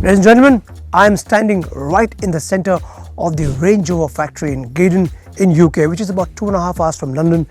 Ladies and gentlemen, I am standing right in the center of the Range Rover factory in Gaydon in UK, which is about 2.5 hours from London,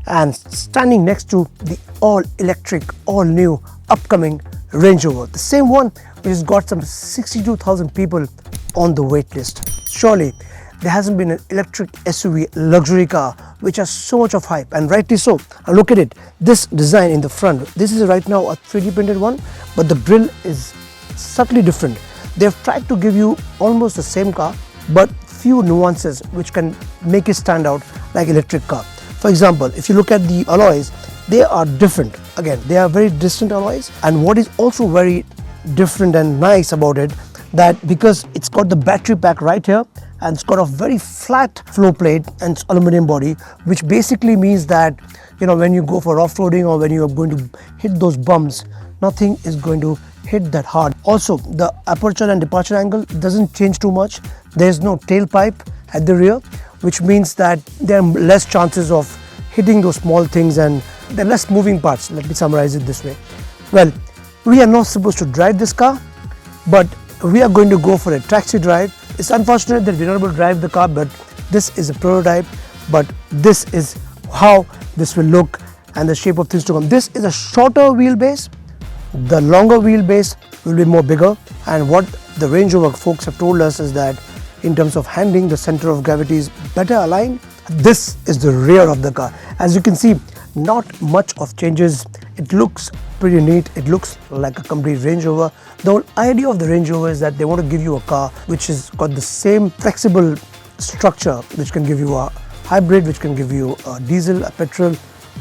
and standing next to the all-electric, all-new, upcoming Range Rover. The same one which has got some 62,000 people on the wait list. Surely, there hasn't been an electric SUV luxury car which has so much of hype, and rightly so. And look at it, this design in the front. This is right now a 3D printed one, but the grille is subtly different. They've tried to give you almost the same car, but few nuances which can make it stand out like electric car. For example, if you look at the alloys, they are different. Again, they are very distant alloys, and what is also very different and nice about it, that because it's got the battery pack right here, and it's got a very flat floor plate and it's aluminum body, which basically means that, you know, when you go for off-roading or when you are going to hit those bumps, nothing is going to hit that hard. Also, the aperture and departure angle doesn't change too much. There's no tailpipe at the rear, which means that there are less chances of hitting those small things, and there are less moving parts. Let me summarize it this way. Well, we are not supposed to drive this car, but we are going to go for a taxi drive. It's unfortunate that we're not able to drive the car, but this is a prototype, but this is how this will look and the shape of things to come. This is a shorter wheelbase. The longer wheelbase will be more bigger, and what the Range Rover folks have told us is that in terms of handling, the center of gravity is better aligned. This is the rear of the car. As you can see, not much of changes. It looks pretty neat. It looks like a complete Range Rover. The whole idea of the Range Rover is that they want to give you a car which has got the same flexible structure, which can give you a hybrid, which can give you a diesel, a petrol,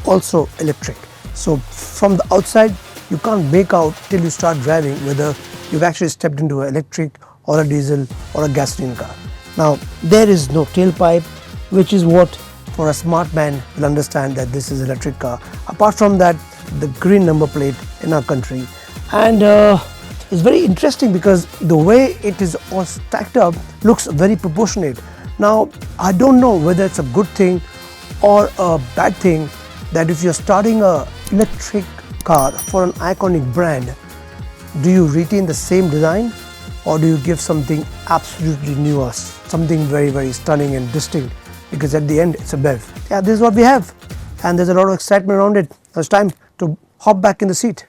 also electric. So from the outside, you can't make out till you start driving whether you've actually stepped into an electric or a diesel or a gasoline car. Now, there is no tailpipe, which is what for a smart man will understand that this is an electric car. Apart from that, the green number plate in our country, and it's very interesting because the way it is all stacked up looks very proportionate. Now, I don't know whether it's a good thing or a bad thing that if you're starting a electric car for an iconic brand, do you retain the same design, or do you give something absolutely new, or something very, very stunning and distinct? Because at the end, it's a BEV. Yeah, this is what we have, and there's a lot of excitement around it. It's time to hop back in the seat.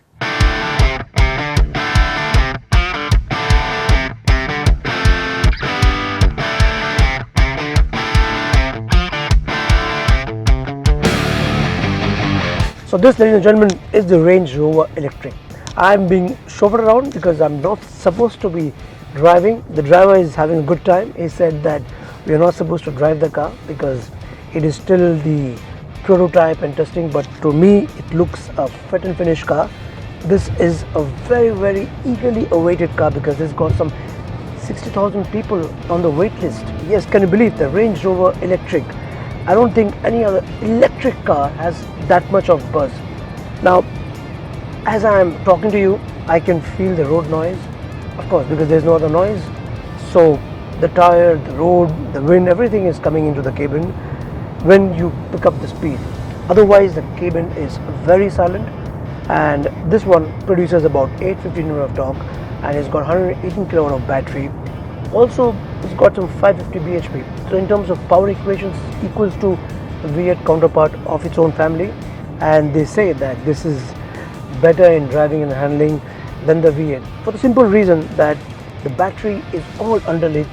So this, ladies and gentlemen, is the Range Rover Electric. I'm being chauffeured around because I'm not supposed to be driving. The driver is having a good time. He said that we are not supposed to drive the car because it is still the prototype and testing, but to me it looks a fit and finish car. This is a very, very eagerly awaited car because it's got some 60,000 people on the wait list. Yes, can you believe the Range Rover Electric? I don't think any other electric car has that much of buzz. Now, as I am talking to you, I can feel the road noise, of course, because there's no other noise. So the tire, the road, the wind, everything is coming into the cabin when you pick up the speed. Otherwise, the cabin is very silent, and this one produces about 850 Newton of torque, and it's got 118 kilowatt of battery. Also, it's got some 550 bhp. So in terms of power equations, equals to the V8 counterpart of its own family, and they say that this is better in driving and handling than the V8 for the simple reason that the battery is all underneath.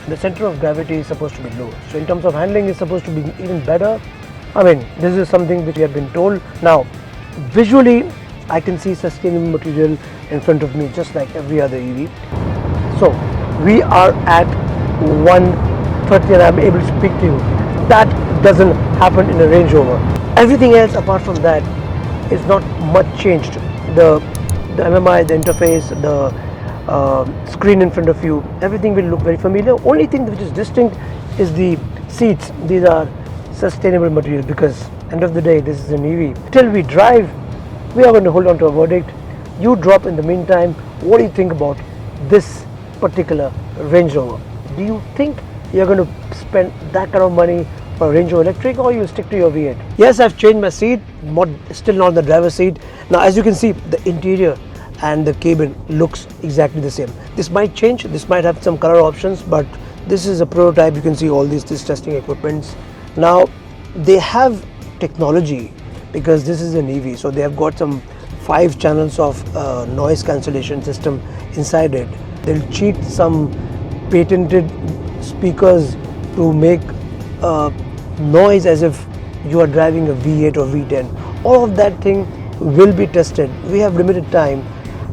The center of gravity is supposed to be low. So in terms of handling, it's supposed to be even better. I mean, this is something which we have been told. Now, visually, I can see sustainable material in front of me, just like every other EV. So we are at 1:30 and I'm able to speak to you. That doesn't happen in a Range Rover. Everything else apart from that is not much changed. The MMI, the interface, the screen in front of you, everything will look very familiar. Only thing which is distinct is the seats. These are sustainable material because end of the day, this is an EV. Till we drive, we are going to hold on to a verdict. You drop in the meantime. What do you think about this particular Range Rover? Do you think you're going to spend that kind of money for a Range Rover Electric, or you stick to your V8? Yes, I've changed my seat, still not the driver's seat. Now, as you can see, the interior, and the cabin looks exactly the same. This might change, this might have some color options, but this is a prototype. You can see all these testing equipments. Now they have technology because this is an EV, so they have got some 5 channels of noise cancellation system inside it. They'll cheat some patented speakers to make noise as if you are driving a V8 or V10. All of that thing will be tested. We have limited time,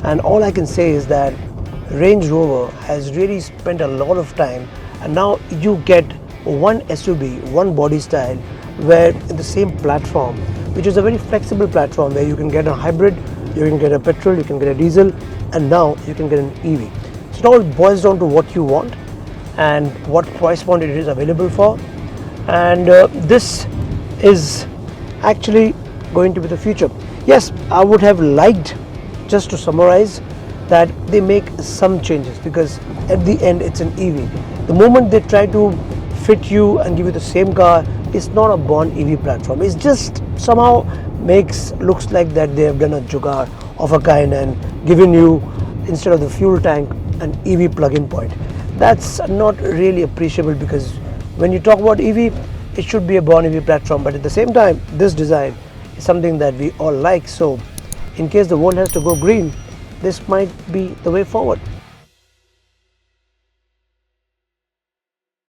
and all I can say is that Range Rover has really spent a lot of time, and now you get one SUV, one body style, where in the same platform, which is a very flexible platform where you can get a hybrid, you can get a petrol, you can get a diesel, and now you can get an EV. So now it boils down to what you want and what price point it is available for, and this is actually going to be the future. Yes, I would have liked, just to summarize, that they make some changes, because at the end it's an EV. The moment they try to fit you and give you the same car, it's not a born EV platform. It's just somehow looks like that they have done a jugaad of a kind and given you, instead of the fuel tank, an EV plug-in point. That's not really appreciable, because when you talk about EV, it should be a born EV platform, but at the same time this design is something that we all like. So in case the world has to go green, this might be the way forward.